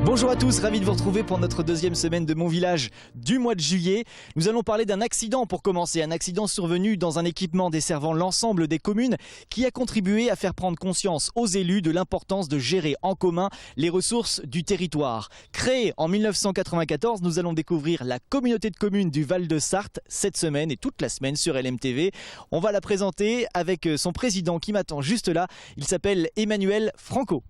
Bonjour à tous, ravi de vous retrouver pour notre deuxième semaine de Mon Village du mois de juillet. Nous allons parler d'un accident pour commencer, un accident survenu dans un équipement desservant l'ensemble des communes qui a contribué à faire prendre conscience aux élus de l'importance de gérer en commun les ressources du territoire. Créée en 1994, nous allons découvrir la communauté de communes du Val de Sarthe cette semaine et toute la semaine sur LMTV. On va la présenter avec son président qui m'attend juste là. Il s'appelle Emmanuel Franco.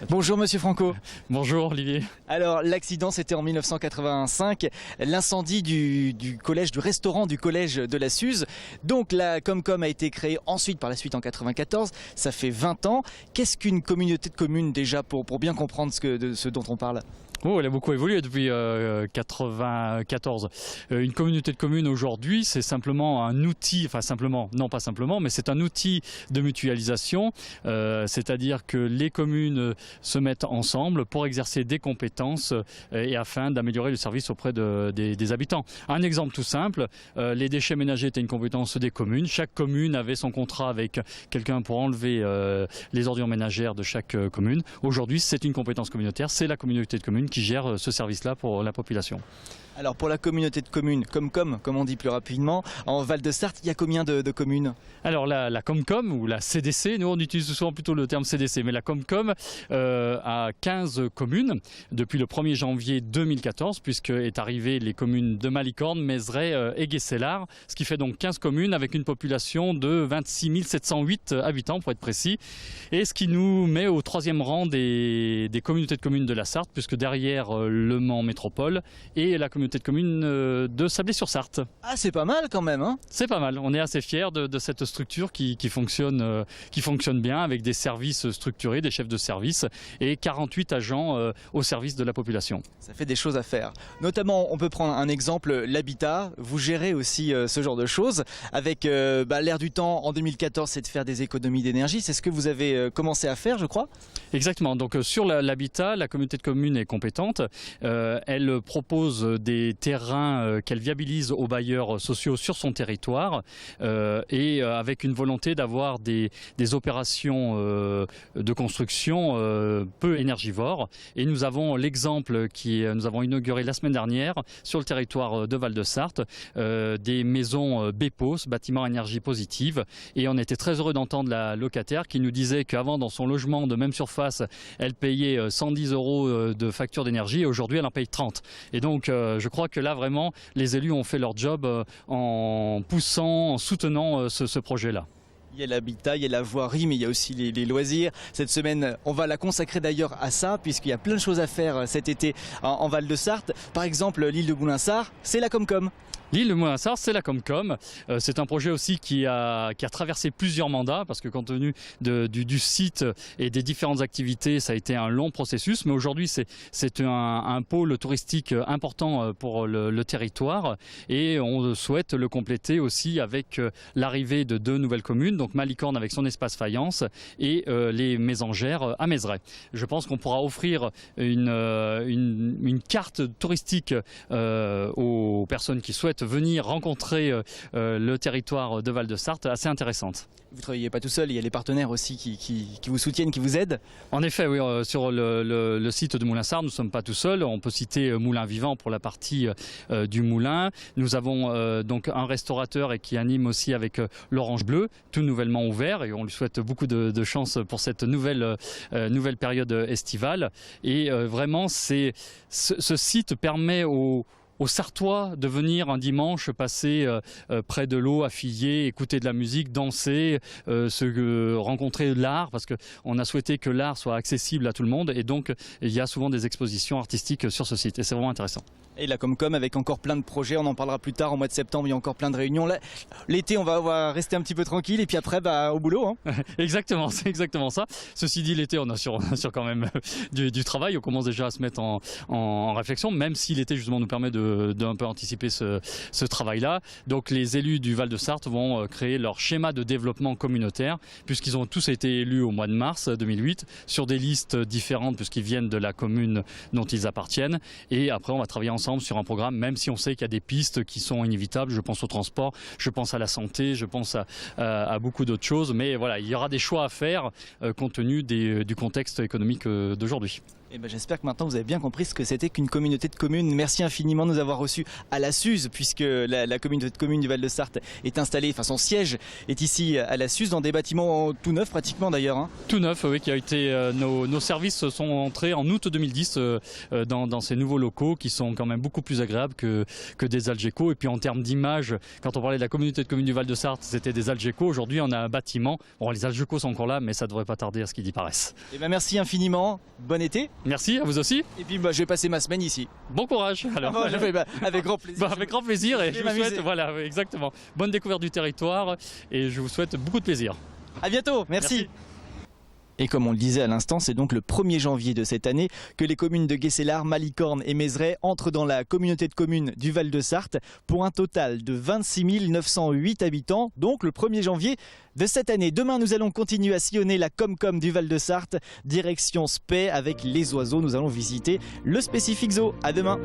Bonjour Monsieur Franco. Bonjour Olivier. Alors l'accident c'était en 1985, l'incendie du collège, du restaurant du collège de la Suze. Donc la Comcom a été créée ensuite par la suite en 94, ça fait 20 ans. Qu'est-ce qu'une communauté de communes déjà pour bien comprendre ce dont on parle ? Oh, elle a beaucoup évolué depuis 1994. Une communauté de communes aujourd'hui, c'est simplement un outil, enfin simplement, non pas simplement, mais c'est un outil de mutualisation, c'est-à-dire que les communes se mettent ensemble pour exercer des compétences et afin d'améliorer le service auprès des habitants. Un exemple tout simple, les déchets ménagers étaient une compétence des communes. Chaque commune avait son contrat avec quelqu'un pour enlever les ordures ménagères de chaque commune. Aujourd'hui, c'est une compétence communautaire, c'est la communauté de communes qui gère ce service-là pour la population. Alors pour la communauté de communes, Comcom, comme on dit plus rapidement, en Val de Sarthe, il y a combien de communes ? Alors la Comcom ou la CDC, nous on utilise souvent plutôt le terme CDC, mais la Comcom a 15 communes depuis le 1er janvier 2014, puisque est arrivé les communes de Malicorne, Mézeray et Guescellard, ce qui fait donc 15 communes avec une population de 26 708 habitants pour être précis, et ce qui nous met au 3e rang des communautés de communes de la Sarthe, puisque derrière Le Mans Métropole et la communauté de communes de Sablé-sur-Sarthe. Ah c'est pas mal quand même hein ? C'est pas mal, on est assez fiers de cette structure qui fonctionne bien avec des services structurés, des chefs de service et 48 agents au service de la population. Ça fait des choses à faire. Notamment, on peut prendre un exemple, l'habitat. Vous gérez aussi ce genre de choses. Avec l'air du temps, en 2014, c'est de faire des économies d'énergie. C'est ce que vous avez commencé à faire, je crois ? Exactement. Donc sur l'habitat, la communauté de communes est compétente. Elle propose des terrains qu'elle viabilise aux bailleurs sociaux sur son territoire et avec une volonté d'avoir des opérations de construction peu énergivores. Et nous avons l'exemple nous avons inauguré la semaine dernière sur le territoire de Val de Sarthe des maisons BEPOS, bâtiments énergie positive. Et on était très heureux d'entendre la locataire qui nous disait qu'avant dans son logement de même surface, elle payait 110 € de facture d'énergie et aujourd'hui elle en paye 30. Et donc je crois que là vraiment les élus ont fait leur job en poussant, en soutenant ce projet-là. Il y a l'habitat, il y a la voirie, mais il y a aussi les loisirs. Cette semaine, on va la consacrer d'ailleurs à ça, puisqu'il y a plein de choses à faire cet été en Val de Sarthe. Par exemple, l'île de Moulinsart, c'est la Comcom. L'île de Moulinsart, c'est la Comcom. C'est un projet aussi qui a traversé plusieurs mandats parce que compte tenu du site et des différentes activités, ça a été un long processus. Mais aujourd'hui, c'est un pôle touristique important pour le territoire et on souhaite le compléter aussi avec l'arrivée de 2 nouvelles communes, donc Malicorne avec son espace faïence et les Mésangères à Mézeray. Je pense qu'on pourra offrir une carte touristique aux personnes qui souhaitent venir rencontrer le territoire de Val de Sarthe assez intéressante. Vous ne travaillez pas tout seul, il y a les partenaires aussi qui vous soutiennent, qui vous aident. En effet, oui, sur le site de Moulinsart, nous ne sommes pas tout seuls. On peut citer Moulin Vivant pour la partie du moulin. Nous avons donc un restaurateur et qui anime aussi avec l'Orange Bleu, tout nouvellement ouvert et on lui souhaite beaucoup de chance pour cette nouvelle période estivale. Et vraiment, ce site permet aux Sartois de venir un dimanche passer près de l'eau, affilier, écouter de la musique, danser, rencontrer l'art, parce qu'on a souhaité que l'art soit accessible à tout le monde et donc il y a souvent des expositions artistiques sur ce site et c'est vraiment intéressant. Et la Comcom avec encore plein de projets, on en parlera plus tard, au mois de septembre il y a encore plein de réunions. L'été on va rester un petit peu tranquille et puis après au boulot. Hein. Exactement, c'est exactement ça. Ceci dit, l'été on a sur quand même du travail, on commence déjà à se mettre en réflexion, même si l'été justement nous permet d'un peu anticiper ce travail-là. Donc les élus du Val de Sarthe vont créer leur schéma de développement communautaire puisqu'ils ont tous été élus au mois de mars 2008 sur des listes différentes puisqu'ils viennent de la commune dont ils appartiennent et après on va travailler ensemble sur un programme même si on sait qu'il y a des pistes qui sont inévitables. Je pense au transport, je pense à la santé, je pense à beaucoup d'autres choses mais voilà, il y aura des choix à faire compte tenu du contexte économique d'aujourd'hui. Eh ben, j'espère que maintenant vous avez bien compris ce que c'était qu'une communauté de communes. Merci infiniment de nous avoir reçus à la Suze, puisque la communauté de communes du Val de Sarthe est installée, enfin son siège est ici à la Suze, dans des bâtiments tout neufs pratiquement d'ailleurs. Hein. Tout neuf, oui, qui a été. Nos services sont entrés en août 2010 dans ces nouveaux locaux qui sont quand même beaucoup plus agréables que des Algeco. Et puis en termes d'image, quand on parlait de la communauté de communes du Val de Sarthe, c'était des Algeco. Aujourd'hui, on a un bâtiment. Bon, les Algeco sont encore là, mais ça devrait pas tarder à ce qu'ils y paraissent. Eh ben, merci infiniment. Bon été. Merci, à vous aussi. Et puis je vais passer ma semaine ici. Bon courage. Alors. Avec grand plaisir. Avec grand plaisir et Je je vais vous souhaite, m'amuser. voilà, exactement, bonne découverte du territoire et je vous souhaite beaucoup de plaisir. À bientôt. Merci. Merci. Et comme on le disait à l'instant, c'est donc le 1er janvier de cette année que les communes de Guescélard, Malicorne et Mézeray entrent dans la communauté de communes du Val de Sarthe pour un total de 26 908 habitants, donc le 1er janvier de cette année. Demain, nous allons continuer à sillonner la Comcom du Val de Sarthe, direction Spey avec les oiseaux. Nous allons visiter le Spécifique Zoo. À demain.